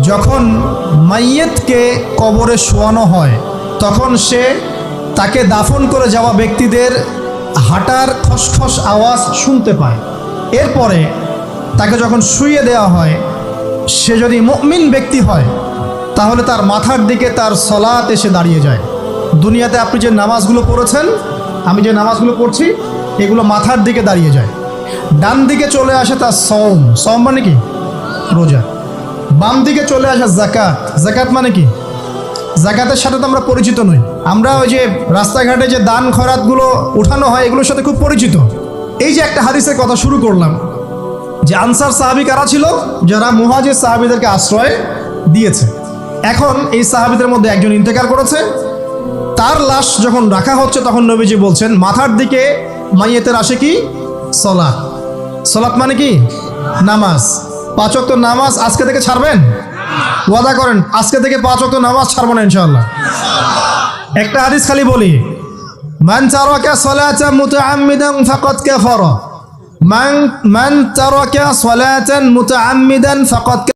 যখন মাইয়েতকে কবরে শোয়ানো হয় তখন সে তাকে দাফন করে যাওয়া ব্যক্তিদের হাঁটার খসখস আওয়াজ শুনতে পায়। এরপরে তাকে যখন শুইয়ে দেওয়া হয়, সে যদি মুমিন ব্যক্তি হয় তাহলে তার মাথার দিকে তার সলাত এসে দাঁড়িয়ে যায়। দুনিয়াতে আপনি যে নামাজগুলো পড়েছেন, আমি যে নামাজগুলো পড়ছি, এগুলো মাথার দিকে দাঁড়িয়ে যায়। ডান দিকে চলে আসে তার সওম, সওম মানে কি? রোজা। বাম দিকে চলে আসে যাকাত, যাকাত মানে কি? যাকাতের সাথে তো আমরা পরিচিত নই। আমরা ওই যে রাস্তাঘাটে যে দান খয়রাতগুলো উঠানো হয় এগুলোর সাথে খুব পরিচিত। এই যে একটা হাদিসের কথা শুরু করলাম যে আনসার সাহাবী কারা ছিল? যারা মুহাজির সাহাবীদেরকে আশ্রয় দিয়েছে। এখন এই সাহাবীদের মধ্যে একজন ইন্তেকাল করেছে, তার লাশ যখন রাখা হচ্ছে তখন নবীজি বলছেন মাথার দিকে মাইয়েতের আসে কি? সলাত। সলাত মানে কি? নামাজ। 5 ওয়াক্ত নামাজ আজকে থেকে ছাড়বেন? ওয়াদা করেন আজকে থেকে 5 ওয়াক্ত নামাজ ছাড়বো না ইনশাআল্লাহ। একটা হাদিস খালি বলি, মান তারাকা সালাতান মুতাআম্মিদান ফাকাদ কাফারা, মান তারাকা সালাতান মুতাআম্মিদান ফাকাদ